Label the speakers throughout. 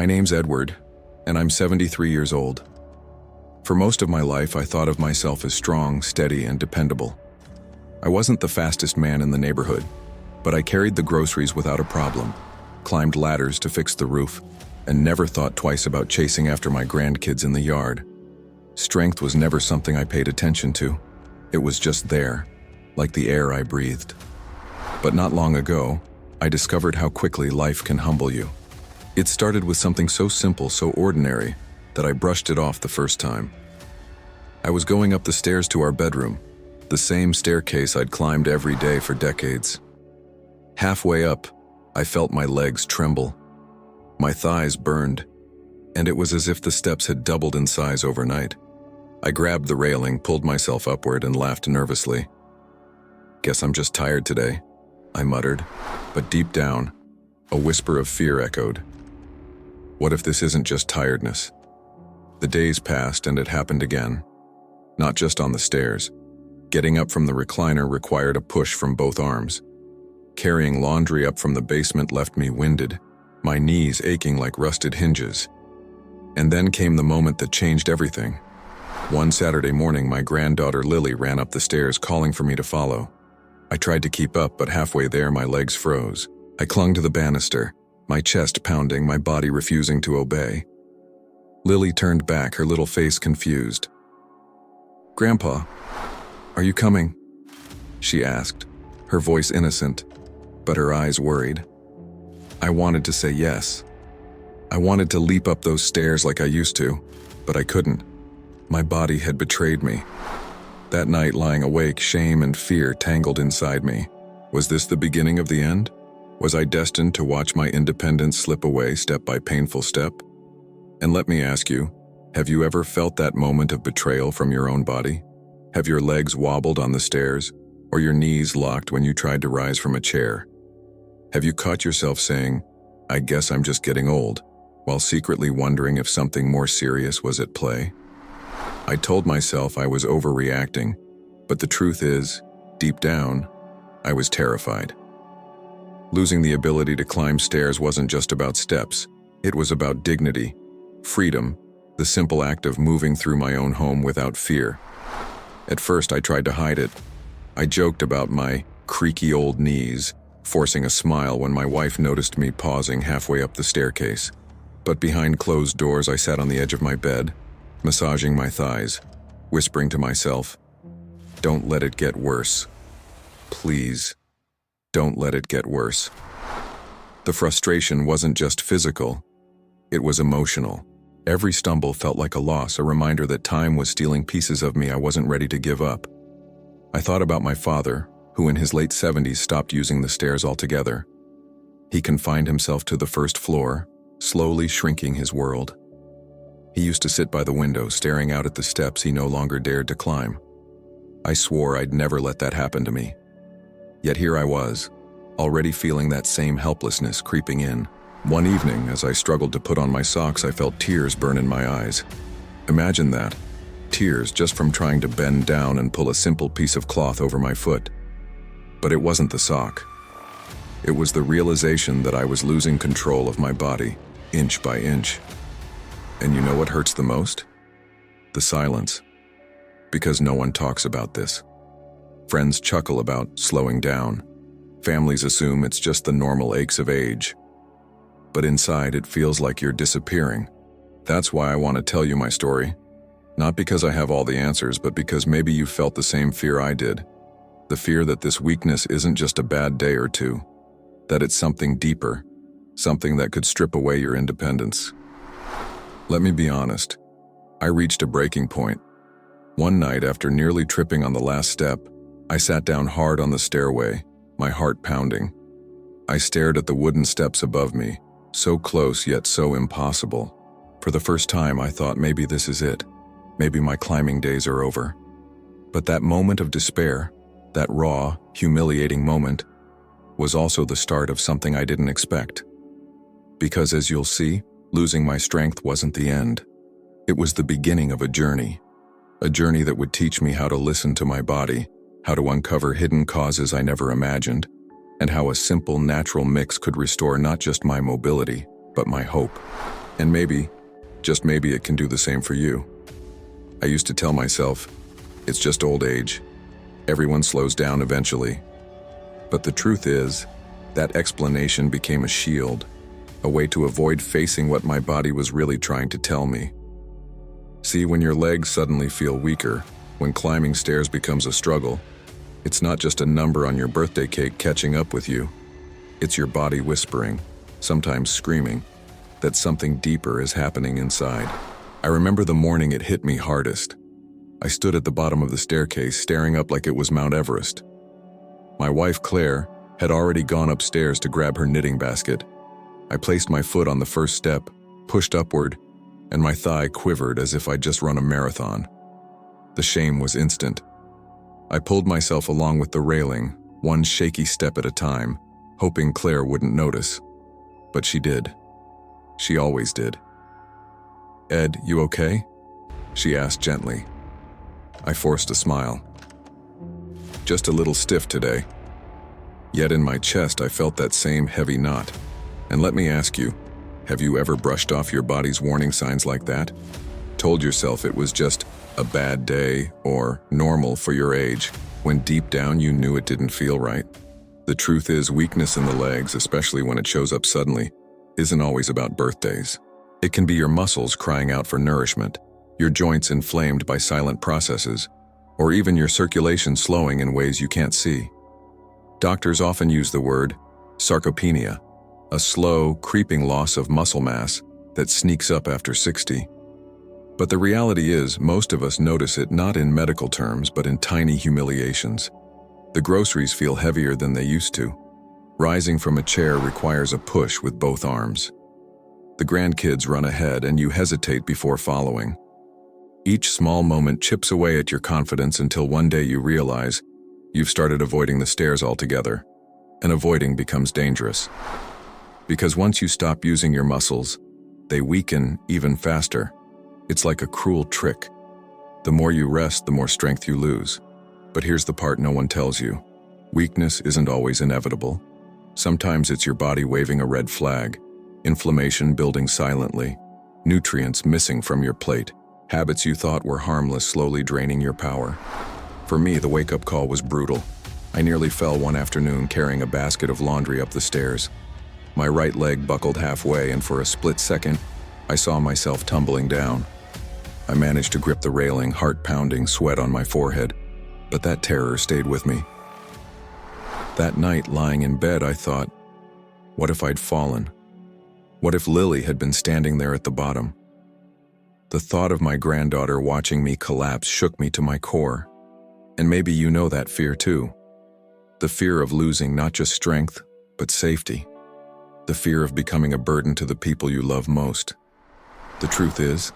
Speaker 1: My name's Edward, and I'm 73 years old. For most of my life, I thought of myself as strong, steady, and dependable. I wasn't the fastest man in the neighborhood, but I carried the groceries without a problem, climbed ladders to fix the roof, and never thought twice about chasing after my grandkids in the yard. Strength was never something I paid attention to. It was just there, like the air I breathed. But not long ago, I discovered how quickly life can humble you. It started with something so simple, so ordinary, that I brushed it off the first time. I was going up the stairs to our bedroom, the same staircase I'd climbed every day for decades. Halfway up, I felt my legs tremble. My thighs burned, and it was as if the steps had doubled in size overnight. I grabbed the railing, pulled myself upward, and laughed nervously. "Guess I'm just tired today," I muttered, but deep down, a whisper of fear echoed. What if this isn't just tiredness? The days passed and it happened again. Not just on the stairs. Getting up from the recliner required a push from both arms. Carrying laundry up from the basement left me winded, my knees aching like rusted hinges. And then came the moment that changed everything. One Saturday morning, my granddaughter Lily ran up the stairs calling for me to follow. I tried to keep up, but halfway there my legs froze. I clung to the banister, my chest pounding, my body refusing to obey. Lily turned back, her little face confused. "Grandpa, are you coming?" she asked, her voice innocent, but her eyes worried. I wanted to say yes. I wanted to leap up those stairs like I used to, but I couldn't. My body had betrayed me. That night, lying awake, shame and fear tangled inside me. Was this the beginning of the end? Was I destined to watch my independence slip away step by painful step? And let me ask you, have you ever felt that moment of betrayal from your own body? Have your legs wobbled on the stairs, or your knees locked when you tried to rise from a chair? Have you caught yourself saying, "I guess I'm just getting old," while secretly wondering if something more serious was at play? I told myself I was overreacting, but the truth is, deep down, I was terrified. Losing the ability to climb stairs wasn't just about steps. It was about dignity, freedom, the simple act of moving through my own home without fear. At first, I tried to hide it. I joked about my creaky old knees, forcing a smile when my wife noticed me pausing halfway up the staircase. But behind closed doors, I sat on the edge of my bed, massaging my thighs, whispering to myself, "Don't let it get worse. Please, don't let it get worse." The frustration wasn't just physical, it was emotional. Every stumble felt like a loss, a reminder that time was stealing pieces of me I wasn't ready to give up. I thought about my father, who in his late 70s stopped using the stairs altogether. He confined himself to the first floor, slowly shrinking his world. He used to sit by the window, staring out at the steps he no longer dared to climb. I swore I'd never let that happen to me. Yet here I was, already feeling that same helplessness creeping in. One evening, as I struggled to put on my socks, I felt tears burn in my eyes. Imagine that. Tears just from trying to bend down and pull a simple piece of cloth over my foot. But it wasn't the sock. It was the realization that I was losing control of my body, inch by inch. And you know what hurts the most? The silence. Because no one talks about this. Friends chuckle about slowing down. Families assume it's just the normal aches of age. But inside, it feels like you're disappearing. That's why I want to tell you my story. Not because I have all the answers, but because maybe you felt the same fear I did. The fear that this weakness isn't just a bad day or two. That it's something deeper. Something that could strip away your independence. Let me be honest. I reached a breaking point. One night, after nearly tripping on the last step, I sat down hard on the stairway, my heart pounding. I stared at the wooden steps above me, so close yet so impossible. For the first time, I thought maybe this is it. Maybe my climbing days are over. But that moment of despair, that raw, humiliating moment, was also the start of something I didn't expect. Because as you'll see, losing my strength wasn't the end. It was the beginning of a journey that would teach me how to listen to my body, how to uncover hidden causes I never imagined, and how a simple, natural mix could restore not just my mobility, but my hope. And maybe, just maybe it can do the same for you. I used to tell myself, it's just old age. Everyone slows down eventually. But the truth is, that explanation became a shield, a way to avoid facing what my body was really trying to tell me. See, when your legs suddenly feel weaker, when climbing stairs becomes a struggle, it's not just a number on your birthday cake catching up with you. It's your body whispering, sometimes screaming, that something deeper is happening inside. I remember the morning it hit me hardest. I stood at the bottom of the staircase, staring up like it was Mount Everest. My wife, Claire, had already gone upstairs to grab her knitting basket. I placed my foot on the first step, pushed upward, and my thigh quivered as if I'd just run a marathon. The shame was instant. I pulled myself along with the railing, one shaky step at a time, hoping Claire wouldn't notice. But she did. She always did. "Ed, you okay?" she asked gently. I forced a smile. "Just a little stiff today." Yet in my chest I felt that same heavy knot. And let me ask you, have you ever brushed off your body's warning signs like that? Told yourself it was just a bad day or normal for your age, when deep down you knew it didn't feel right? The truth is, weakness in the legs, especially when it shows up suddenly, isn't always about birthdays. It can be your muscles crying out for nourishment, your joints inflamed by silent processes, or even your circulation slowing in ways you can't see. Doctors often use the word sarcopenia, a slow, creeping loss of muscle mass that sneaks up after 60. But the reality is, most of us notice it not in medical terms, but in tiny humiliations. The groceries feel heavier than they used to. Rising from a chair requires a push with both arms. The grandkids run ahead and you hesitate before following. Each small moment chips away at your confidence until one day you realize you've started avoiding the stairs altogether, and avoiding becomes dangerous. Because once you stop using your muscles, they weaken even faster. It's like a cruel trick. The more you rest, the more strength you lose. But here's the part no one tells you. Weakness isn't always inevitable. Sometimes it's your body waving a red flag, inflammation building silently, nutrients missing from your plate, habits you thought were harmless slowly draining your power. For me, the wake-up call was brutal. I nearly fell one afternoon carrying a basket of laundry up the stairs. My right leg buckled halfway, and for a split second, I saw myself tumbling down. I managed to grip the railing, heart pounding, sweat on my forehead, but that terror stayed with me. That night, lying in bed, I thought, what if I'd fallen? What if Lily had been standing there at the bottom? The thought of my granddaughter watching me collapse shook me to my core. And maybe you know that fear too. The fear of losing not just strength, but safety. The fear of becoming a burden to the people you love most. The truth is,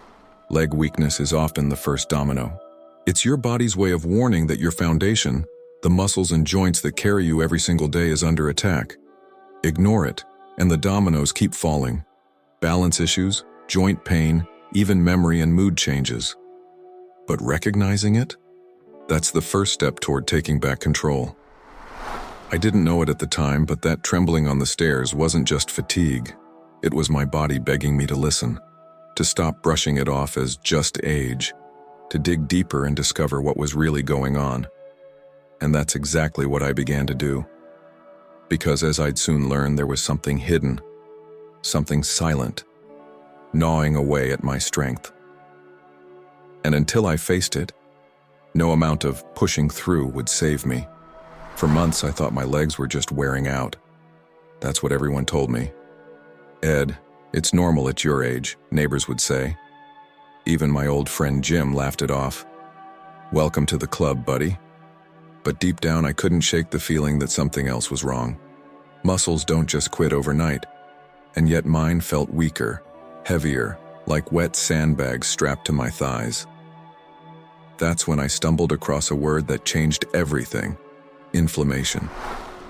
Speaker 1: leg weakness is often the first domino. It's your body's way of warning that your foundation, the muscles and joints that carry you every single day, is under attack. Ignore it, and the dominoes keep falling. Balance issues, joint pain, even memory and mood changes. But recognizing it? That's the first step toward taking back control. I didn't know it at the time, but that trembling on the stairs wasn't just fatigue. It was my body begging me to listen, to stop brushing it off as just age, to dig deeper and discover what was really going on. And that's exactly what I began to do. Because as I'd soon learn, there was something hidden, something silent, gnawing away at my strength. And until I faced it, no amount of pushing through would save me. For months, I thought my legs were just wearing out. That's what everyone told me. "Ed, it's normal at your age," neighbors would say. Even my old friend Jim laughed it off. "Welcome to the club, buddy." But deep down, I couldn't shake the feeling that something else was wrong. Muscles don't just quit overnight. And yet mine felt weaker, heavier, like wet sandbags strapped to my thighs. That's when I stumbled across a word that changed everything: inflammation.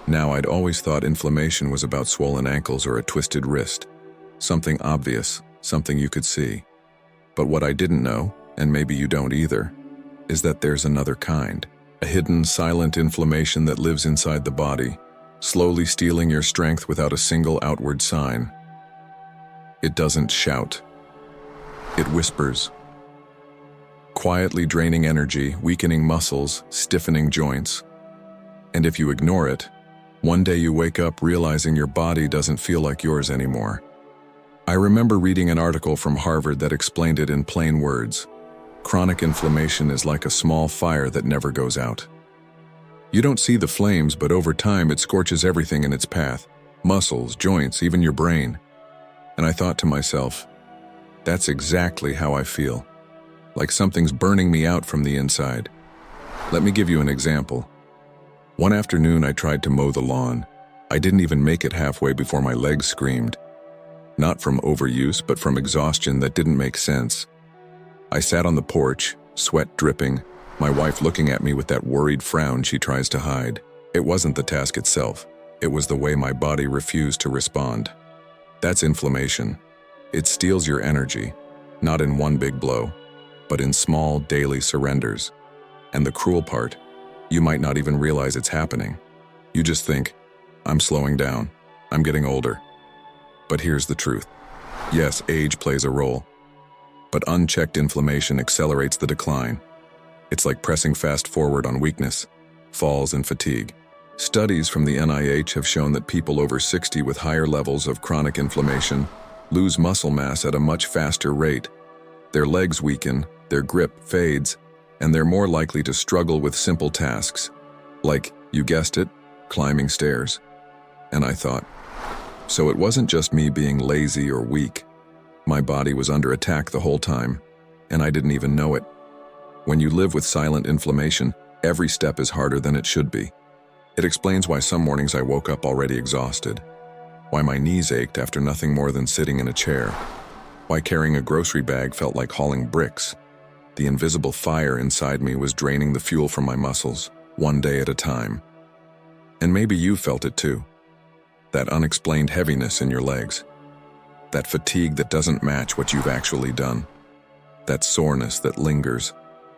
Speaker 1: Now, I'd always thought inflammation was about swollen ankles or a twisted wrist. Something obvious, something you could see. But what I didn't know, and maybe you don't either, is that there's another kind. A hidden, silent inflammation that lives inside the body, slowly stealing your strength without a single outward sign. It doesn't shout. It whispers. Quietly draining energy, weakening muscles, stiffening joints. And if you ignore it, one day you wake up realizing your body doesn't feel like yours anymore. I remember reading an article from Harvard that explained it in plain words. Chronic inflammation is like a small fire that never goes out. You don't see the flames, but over time it scorches everything in its path. Muscles, joints, even your brain. And I thought to myself, that's exactly how I feel. Like something's burning me out from the inside. Let me give you an example. One afternoon I tried to mow the lawn. I didn't even make it halfway before my legs screamed. Not from overuse, but from exhaustion that didn't make sense. I sat on the porch, sweat dripping, my wife looking at me with that worried frown she tries to hide. It wasn't the task itself. It was the way my body refused to respond. That's inflammation. It steals your energy, not in one big blow, but in small daily surrenders. And the cruel part, you might not even realize it's happening. You just think, I'm slowing down, I'm getting older. But here's the truth. Yes, age plays a role, but unchecked inflammation accelerates the decline. It's like pressing fast forward on weakness, falls, and fatigue. Studies from the NIH have shown that people over 60 with higher levels of chronic inflammation lose muscle mass at a much faster rate. Their legs weaken, their grip fades, and they're more likely to struggle with simple tasks, like, you guessed it, climbing stairs. And I thought, so it wasn't just me being lazy or weak. My body was under attack the whole time, and I didn't even know it. When you live with silent inflammation, every step is harder than it should be. It explains why some mornings I woke up already exhausted, why my knees ached after nothing more than sitting in a chair, why carrying a grocery bag felt like hauling bricks. The invisible fire inside me was draining the fuel from my muscles, one day at a time. And maybe you felt it too. That unexplained heaviness in your legs. That fatigue that doesn't match what you've actually done. That soreness that lingers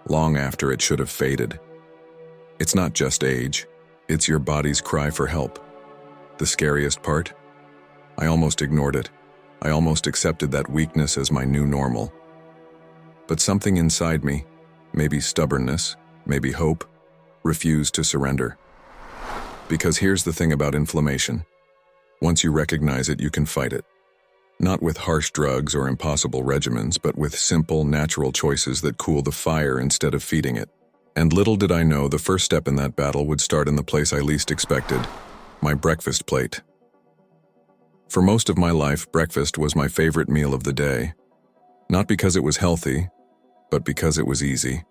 Speaker 1: long after it should have faded. It's not just age. It's your body's cry for help. The scariest part? I almost ignored it. I almost accepted that weakness as my new normal. But something inside me, maybe stubbornness, maybe hope, refused to surrender. Because here's the thing about inflammation. Once you recognize it, you can fight it. Not with harsh drugs or impossible regimens, but with simple, natural choices that cool the fire instead of feeding it. And little did I know the first step in that battle would start in the place I least expected, my breakfast plate. For most of my life, breakfast was my favorite meal of the day. Not because it was healthy, but because it was easy.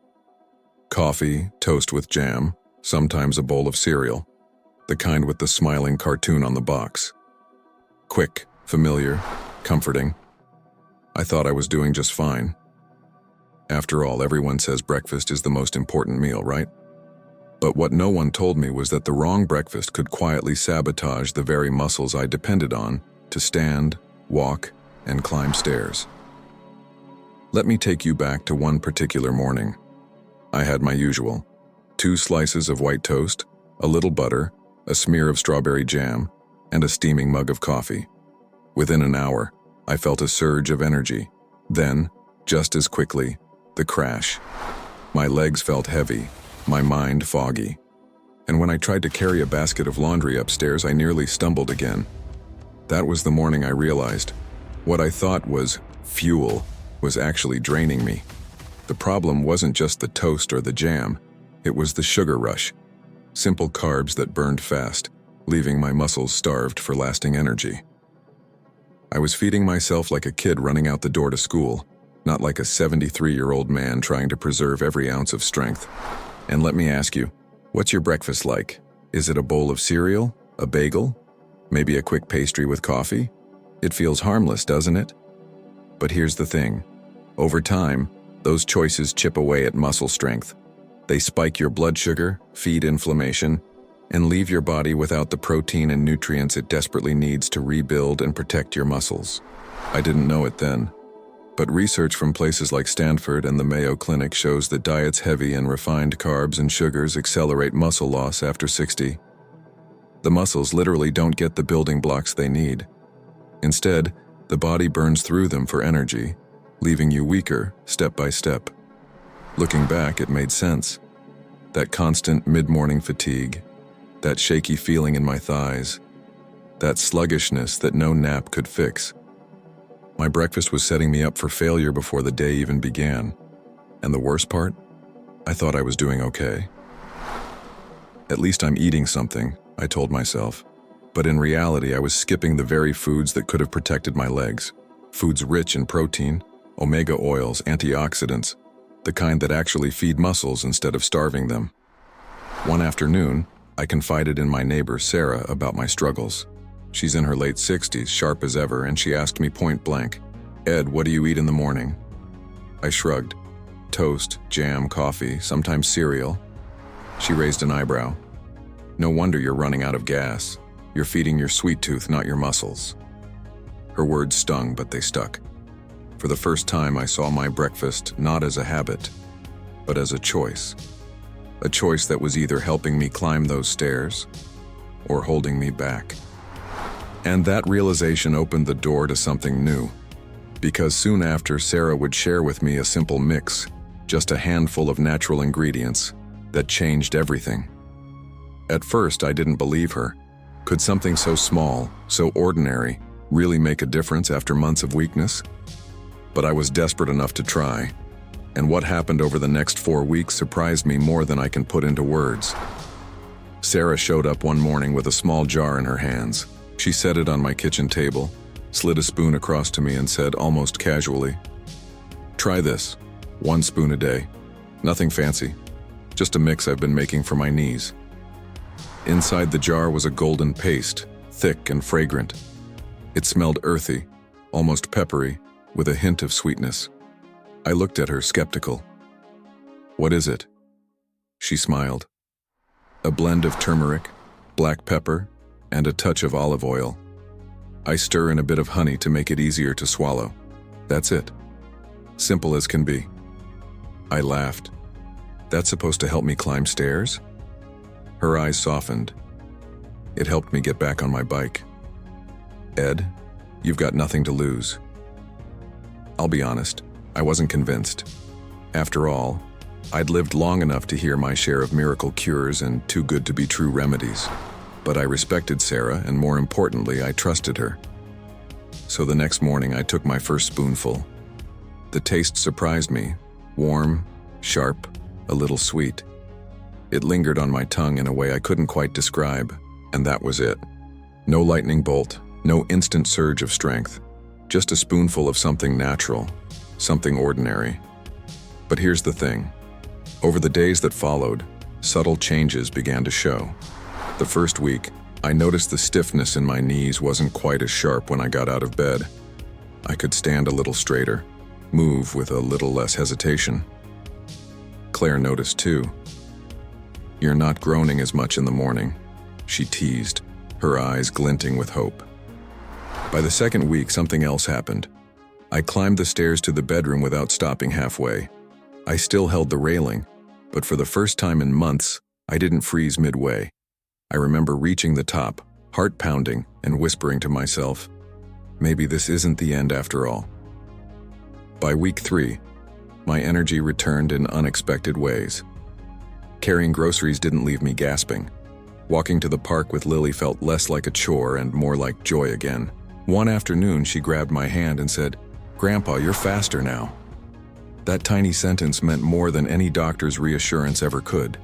Speaker 1: Coffee, toast with jam, sometimes a bowl of cereal, the kind with the smiling cartoon on the box. Quick, familiar, comforting. I thought I was doing just fine. After all, everyone says breakfast is the most important meal, right? But what no one told me was that the wrong breakfast could quietly sabotage the very muscles I depended on to stand, walk, and climb stairs. Let me take you back to one particular morning. I had my usual: 2 slices of white toast, a little butter, a smear of strawberry jam, and a steaming mug of coffee. Within an hour, I felt a surge of energy. Then, just as quickly, the crash. My legs felt heavy, my mind foggy. And when I tried to carry a basket of laundry upstairs, I nearly stumbled again. That was the morning I realized what I thought was fuel was actually draining me. The problem wasn't just the toast or the jam, it was the sugar rush. Simple carbs that burned fast, leaving my muscles starved for lasting energy. I was feeding myself like a kid running out the door to school, not like a 73-year-old man trying to preserve every ounce of strength. And let me ask you, what's your breakfast like? Is it a bowl of cereal? A bagel? Maybe a quick pastry with coffee? It feels harmless, doesn't it? But here's the thing. Over time, those choices chip away at muscle strength. They spike your blood sugar, feed inflammation, and leave your body without the protein and nutrients it desperately needs to rebuild and protect your muscles. I didn't know it then, but research from places like Stanford and the Mayo Clinic shows that diets heavy in refined carbs and sugars accelerate muscle loss after 60. The muscles literally don't get the building blocks they need. Instead, The body burns through them for energy, leaving you weaker step by step. Looking back, it made sense. That constant mid-morning fatigue, that shaky feeling in my thighs, that sluggishness that no nap could fix. My breakfast was setting me up for failure before the day even began. And the worst part? I thought I was doing okay. At least I'm eating something, I told myself. But in reality, I was skipping the very foods that could have protected my legs. Foods rich in protein, omega oils, antioxidants, the kind that actually feed muscles instead of starving them. One afternoon, I confided in my neighbor Sarah about my struggles. She's in her late 60s, sharp as ever, and she asked me point blank, "Ed, what do you eat in the morning?" I shrugged. Toast, jam, coffee, sometimes cereal. She raised an eyebrow. "No wonder you're running out of gas. You're feeding your sweet tooth, not your muscles." Her words stung, but they stuck. For the first time, I saw my breakfast not as a habit, but as a choice. A choice that was either helping me climb those stairs or holding me back. And that realization opened the door to something new, because soon after, Sarah would share with me a simple mix, just a handful of natural ingredients, that changed everything. At first, I didn't believe her. Could something so small, so ordinary, really make a difference after months of weakness? But I was desperate enough to try, and what happened over the next 4 weeks surprised me more than I can put into words. Sarah showed up one morning with a small jar in her hands. She set it on my kitchen table, slid a spoon across to me and said almost casually, "Try this, 1 spoon a day. Nothing fancy, just a mix I've been making for my knees." Inside the jar was a golden paste, thick and fragrant. It smelled earthy, almost peppery, with a hint of sweetness. I looked at her, skeptical. "What is it?" She smiled. "A blend of turmeric, black pepper, and a touch of olive oil. I stir in a bit of honey to make it easier to swallow. That's it. Simple as can be." I laughed. "That's supposed to help me climb stairs?" Her eyes softened. "It helped me get back on my bike." "Ed, you've got nothing to lose." I'll be honest, I wasn't convinced. After all, I'd lived long enough to hear my share of miracle cures and too good to be true remedies. But I respected Sarah, and more importantly, I trusted her. So the next morning, I took my first spoonful. The taste surprised me. Warm, sharp, a little sweet. It lingered on my tongue in a way I couldn't quite describe, and that was it. No lightning bolt, no instant surge of strength. Just a spoonful of something natural, something ordinary. But here's the thing. Over the days that followed, subtle changes began to show. The first week, I noticed the stiffness in my knees wasn't quite as sharp when I got out of bed. I could stand a little straighter, move with a little less hesitation. Claire noticed too. "You're not groaning as much in the morning," she teased, her eyes glinting with hope. By the second week, something else happened. I climbed the stairs to the bedroom without stopping halfway. I still held the railing, but for the first time in months, I didn't freeze midway. I remember reaching the top, heart pounding, and whispering to myself, maybe this isn't the end after all. By week 3, my energy returned in unexpected ways. Carrying groceries didn't leave me gasping. Walking to the park with Lily felt less like a chore and more like joy again. One afternoon, she grabbed my hand and said, "Grandpa, you're faster now." That tiny sentence meant more than any doctor's reassurance ever could.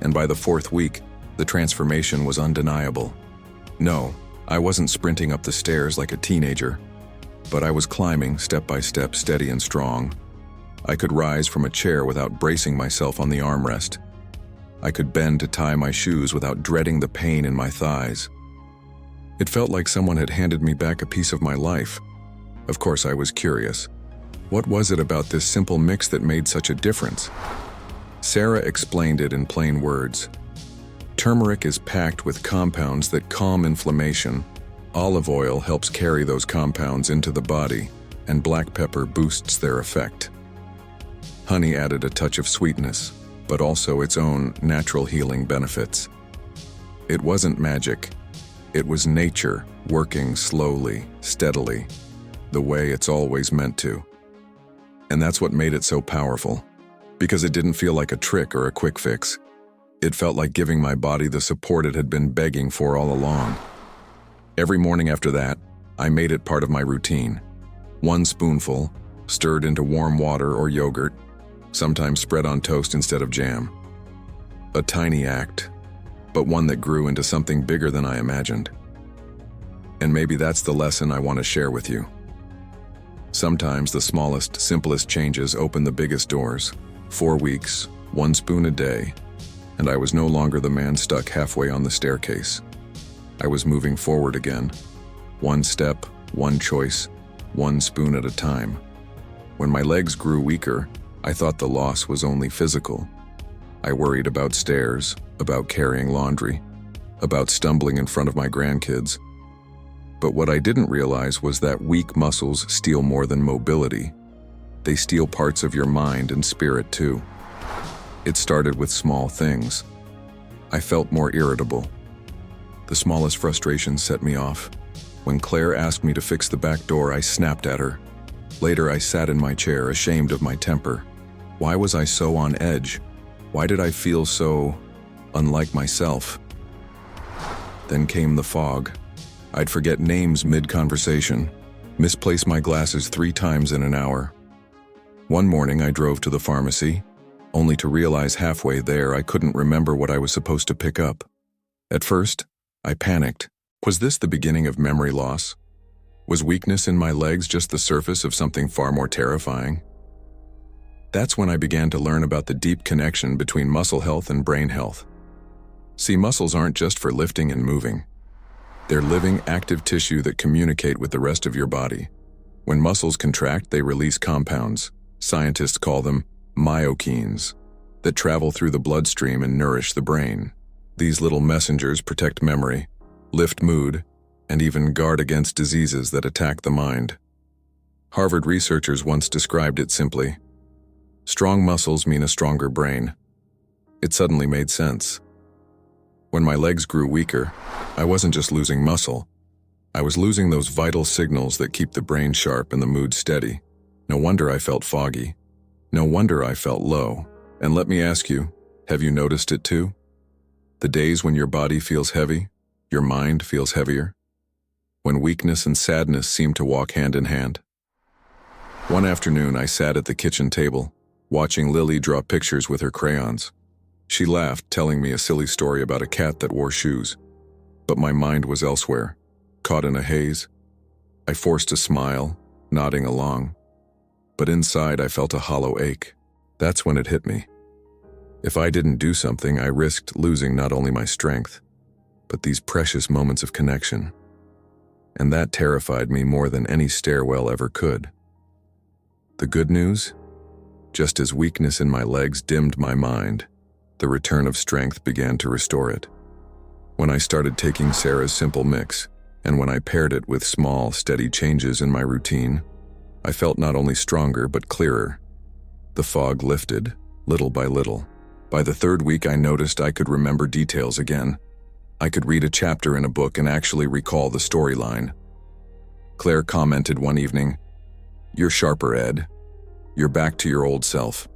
Speaker 1: And by the 4th week, the transformation was undeniable. No, I wasn't sprinting up the stairs like a teenager, but I was climbing step by step, steady and strong. I could rise from a chair without bracing myself on the armrest. I could bend to tie my shoes without dreading the pain in my thighs. It felt like someone had handed me back a piece of my life. Of course, I was curious. What was it about this simple mix that made such a difference? Sarah explained it in plain words. Turmeric is packed with compounds that calm inflammation. Olive oil helps carry those compounds into the body, and black pepper boosts their effect. Honey added a touch of sweetness, but also its own natural healing benefits. It wasn't magic. It was nature working slowly, steadily, the way it's always meant to. And that's what made it so powerful, because it didn't feel like a trick or a quick fix. It felt like giving my body the support it had been begging for all along. Every morning after that, I made it part of my routine. 1 spoonful, stirred into warm water or yogurt, sometimes spread on toast instead of jam. A tiny act, but one that grew into something bigger than I imagined. And maybe that's the lesson I want to share with you. Sometimes the smallest, simplest changes open the biggest doors. 4 weeks, 1 spoon a day, and I was no longer the man stuck halfway on the staircase. I was moving forward again. 1 step, 1 choice, 1 spoon at a time. When my legs grew weaker, I thought the loss was only physical. I worried about stairs, about carrying laundry, about stumbling in front of my grandkids. But what I didn't realize was that weak muscles steal more than mobility. They steal parts of your mind and spirit too. It started with small things. I felt more irritable. The smallest frustration set me off. When Claire asked me to fix the back door, I snapped at her. Later, I sat in my chair, ashamed of my temper. Why was I so on edge? Why did I feel so unlike myself? Then came the fog. I'd forget names mid-conversation, misplace my glasses 3 times in an hour. One morning, I drove to the pharmacy, only to realize halfway there I couldn't remember what I was supposed to pick up. At first, I panicked. Was this the beginning of memory loss? Was weakness in my legs just the surface of something far more terrifying? That's when I began to learn about the deep connection between muscle health and brain health. See, muscles aren't just for lifting and moving. They're living, active tissue that communicate with the rest of your body. When muscles contract, they release compounds. Scientists call them myokines, that travel through the bloodstream and nourish the brain. These little messengers protect memory, lift mood, and even guard against diseases that attack the mind. Harvard researchers once described it simply: strong muscles mean a stronger brain. It suddenly made sense. When my legs grew weaker, I wasn't just losing muscle. I was losing those vital signals that keep the brain sharp and the mood steady. No wonder I felt foggy. No wonder I felt low. And let me ask you, have you noticed it too? The days when your body feels heavy, your mind feels heavier? When weakness and sadness seem to walk hand in hand? One afternoon, I sat at the kitchen table, watching Lily draw pictures with her crayons. She laughed, telling me a silly story about a cat that wore shoes. But my mind was elsewhere, caught in a haze. I forced a smile, nodding along. But inside, I felt a hollow ache. That's when it hit me. If I didn't do something, I risked losing not only my strength, but these precious moments of connection. And that terrified me more than any stairwell ever could. The good news? Just as weakness in my legs dimmed my mind, the return of strength began to restore it. When I started taking Sarah's simple mix, and when I paired it with small, steady changes in my routine, I felt not only stronger but clearer. The fog lifted, little by little. By the 3rd week, I noticed I could remember details again. I could read a chapter in a book and actually recall the storyline. Claire commented one evening, "You're sharper, Ed. You're back to your old self."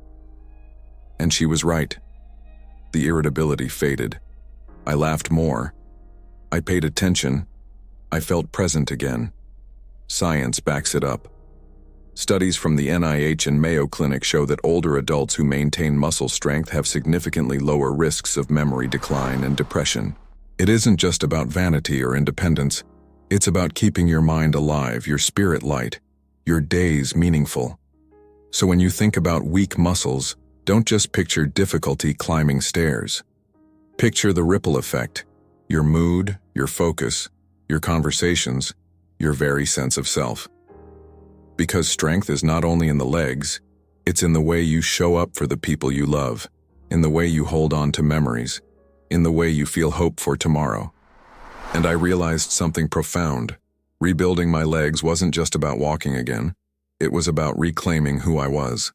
Speaker 1: And she was right. The irritability faded. I laughed more. I paid attention. I felt present again. Science backs it up. Studies from the NIH and Mayo Clinic show that older adults who maintain muscle strength have significantly lower risks of memory decline and depression. It isn't just about vanity or independence. It's about keeping your mind alive, your spirit light, your days meaningful. So when you think about weak muscles, don't just picture difficulty climbing stairs. Picture the ripple effect, your mood, your focus, your conversations, your very sense of self. Because strength is not only in the legs, it's in the way you show up for the people you love, in the way you hold on to memories, in the way you feel hope for tomorrow. And I realized something profound. Rebuilding my legs wasn't just about walking again. It was about reclaiming who I was.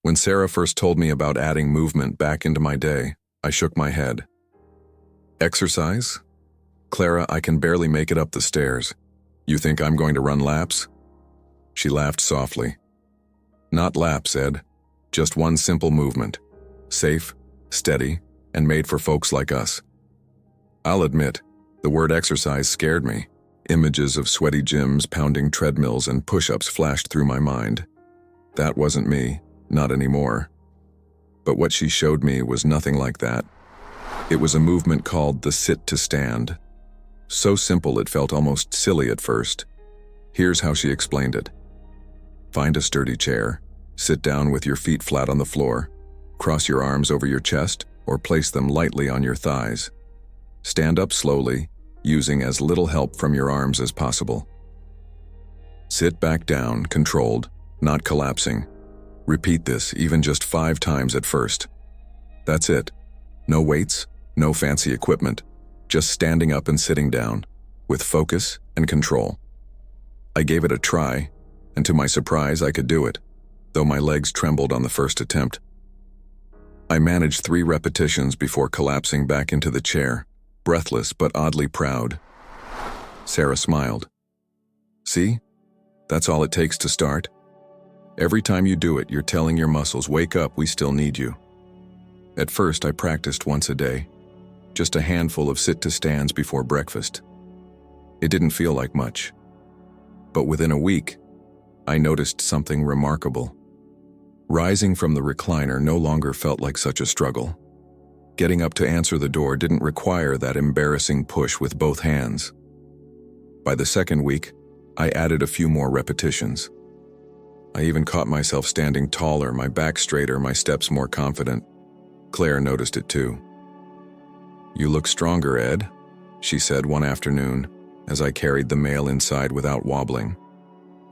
Speaker 1: When Sarah first told me about adding movement back into my day, I shook my head. Exercise? Clara, I can barely make it up the stairs. You think I'm going to run laps?" She laughed softly. "Not laps, Ed. Just one simple movement. Safe, steady, and made for folks like us." I'll admit, the word exercise scared me. Images of sweaty gyms, pounding treadmills, and push-ups flashed through my mind. That wasn't me, not anymore. But what she showed me was nothing like that. It was a movement called the sit-to-stand. So simple it felt almost silly at first. Here's how she explained it. Find a sturdy chair, sit down with your feet flat on the floor, cross your arms over your chest or place them lightly on your thighs. Stand up slowly, using as little help from your arms as possible. Sit back down, controlled, not collapsing. Repeat this even just 5 times at first. That's it. No weights, no fancy equipment, just standing up and sitting down, with focus and control. I gave it a try, and to my surprise I could do it, though my legs trembled on the first attempt. I managed 3 repetitions before collapsing back into the chair, breathless but oddly proud. Sarah smiled. "See? That's all it takes to start. Every time you do it, you're telling your muscles, wake up, we still need you." At first, I practiced once a day, just a handful of sit-to-stands before breakfast. It didn't feel like much. But within a week, I noticed something remarkable. Rising from the recliner no longer felt like such a struggle. Getting up to answer the door didn't require that embarrassing push with both hands. By the second week, I added a few more repetitions. I even caught myself standing taller, my back straighter, my steps more confident. Claire noticed it too. "You look stronger, Ed," she said one afternoon as I carried the mail inside without wobbling.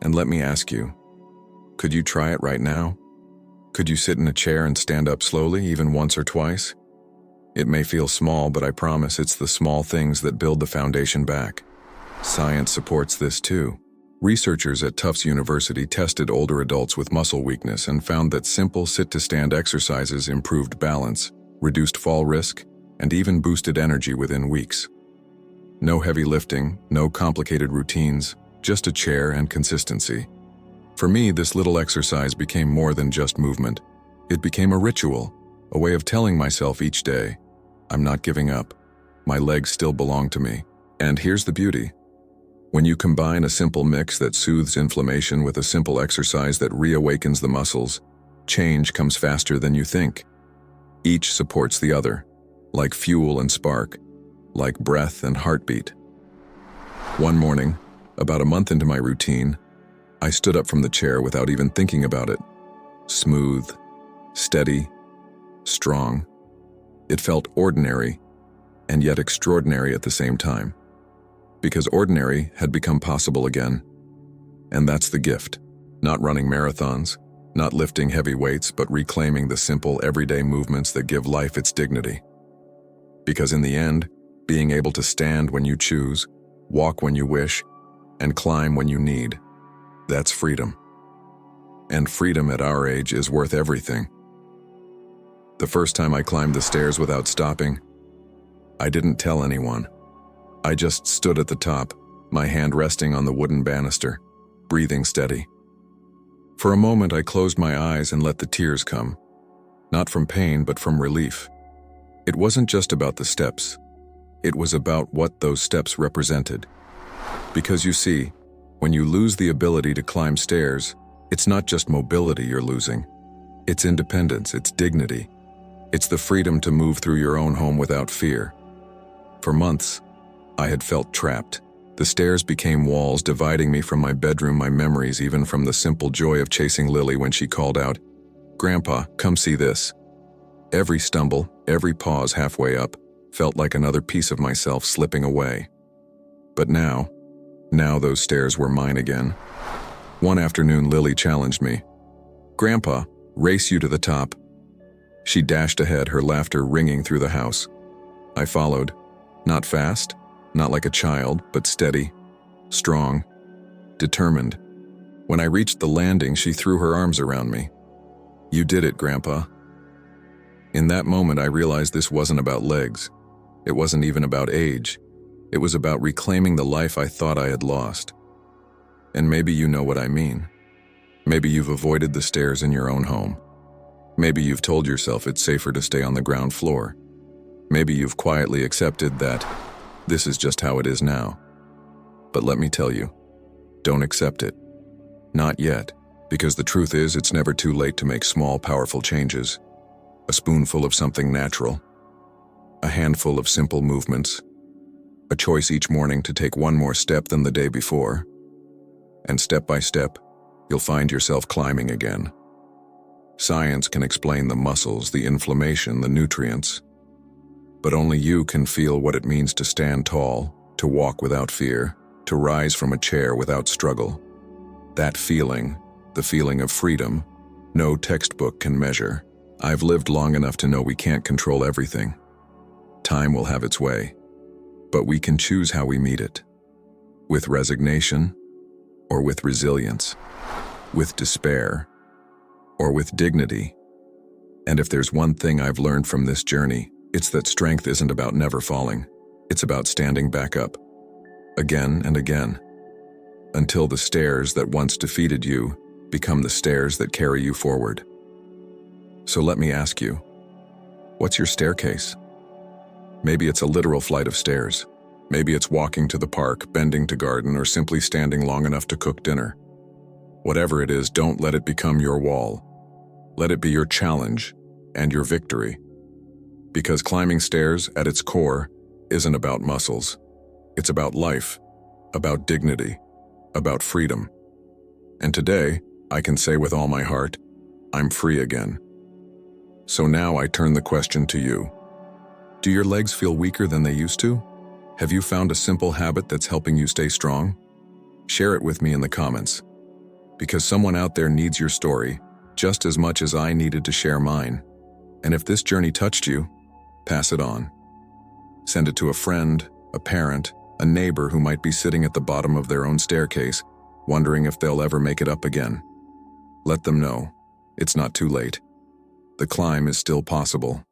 Speaker 1: "And let me ask you, could you try it right now? Could you sit in a chair and stand up slowly, even once or twice? It may feel small, but I promise it's the small things that build the foundation back." Science supports this too. Researchers at Tufts University tested older adults with muscle weakness and found that simple sit-to-stand exercises improved balance, reduced fall risk, and even boosted energy within weeks. No heavy lifting, no complicated routines, just a chair and consistency. For me, this little exercise became more than just movement. It became a ritual, a way of telling myself each day, I'm not giving up. My legs still belong to me. And here's the beauty. When you combine a simple mix that soothes inflammation with a simple exercise that reawakens the muscles, change comes faster than you think. Each supports the other, like fuel and spark, like breath and heartbeat. One morning, about a month into my routine, I stood up from the chair without even thinking about it. Smooth, steady, strong. It felt ordinary, and yet extraordinary at the same time. Because ordinary had become possible again. And that's the gift. Not running marathons, not lifting heavy weights, but reclaiming the simple, everyday movements that give life its dignity. Because in the end, being able to stand when you choose, walk when you wish, and climb when you need, that's freedom. And freedom at our age is worth everything. The first time I climbed the stairs without stopping, I didn't tell anyone. I just stood at the top, my hand resting on the wooden banister, breathing steady. For a moment, I closed my eyes and let the tears come. Not from pain, but from relief. It wasn't just about the steps. It was about what those steps represented. Because you see, when you lose the ability to climb stairs, it's not just mobility you're losing. It's independence, it's dignity. It's the freedom to move through your own home without fear. For months, I had felt trapped. The stairs became walls dividing me from my bedroom, my memories, even from the simple joy of chasing Lily when she called out, "Grandpa, come see this." Every stumble, every pause halfway up, felt like another piece of myself slipping away. But now those stairs were mine again. One afternoon, Lily challenged me. "Grandpa, race you to the top." She dashed ahead, her laughter ringing through the house. I followed, not fast, not like a child, but steady, strong, determined. When I reached the landing, she threw her arms around me. "You did it, Grandpa." In that moment, I realized this wasn't about legs. It wasn't even about age. It was about reclaiming the life I thought I had lost. And maybe you know what I mean. Maybe you've avoided the stairs in your own home. Maybe you've told yourself it's safer to stay on the ground floor. Maybe you've quietly accepted that this is just how it is now. But let me tell you, don't accept it. Not yet, because the truth is it's never too late to make small, powerful changes. A spoonful of something natural. A handful of simple movements. A choice each morning to take one more step than the day before. And step by step, you'll find yourself climbing again. Science can explain the muscles, the inflammation, the nutrients. But only you can feel what it means to stand tall, to walk without fear, to rise from a chair without struggle. That feeling, the feeling of freedom, no textbook can measure. I've lived long enough to know we can't control everything. Time will have its way, but we can choose how we meet it. With resignation, or with resilience. With despair, or with dignity. And if there's one thing I've learned from this journey, it's that strength isn't about never falling. It's about standing back up, again and again, until the stairs that once defeated you become the stairs that carry you forward. So let me ask you, what's your staircase? Maybe it's a literal flight of stairs. Maybe it's walking to the park, bending to garden, or simply standing long enough to cook dinner. Whatever it is, don't let it become your wall. Let it be your challenge and your victory. Because climbing stairs, at its core, isn't about muscles. It's about life, about dignity, about freedom. And today, I can say with all my heart, I'm free again. So now I turn the question to you. Do your legs feel weaker than they used to? Have you found a simple habit that's helping you stay strong? Share it with me in the comments. Because someone out there needs your story just as much as I needed to share mine. And if this journey touched you, pass it on. Send it to a friend, a parent, a neighbor who might be sitting at the bottom of their own staircase, wondering if they'll ever make it up again. Let them know it's not too late. The climb is still possible.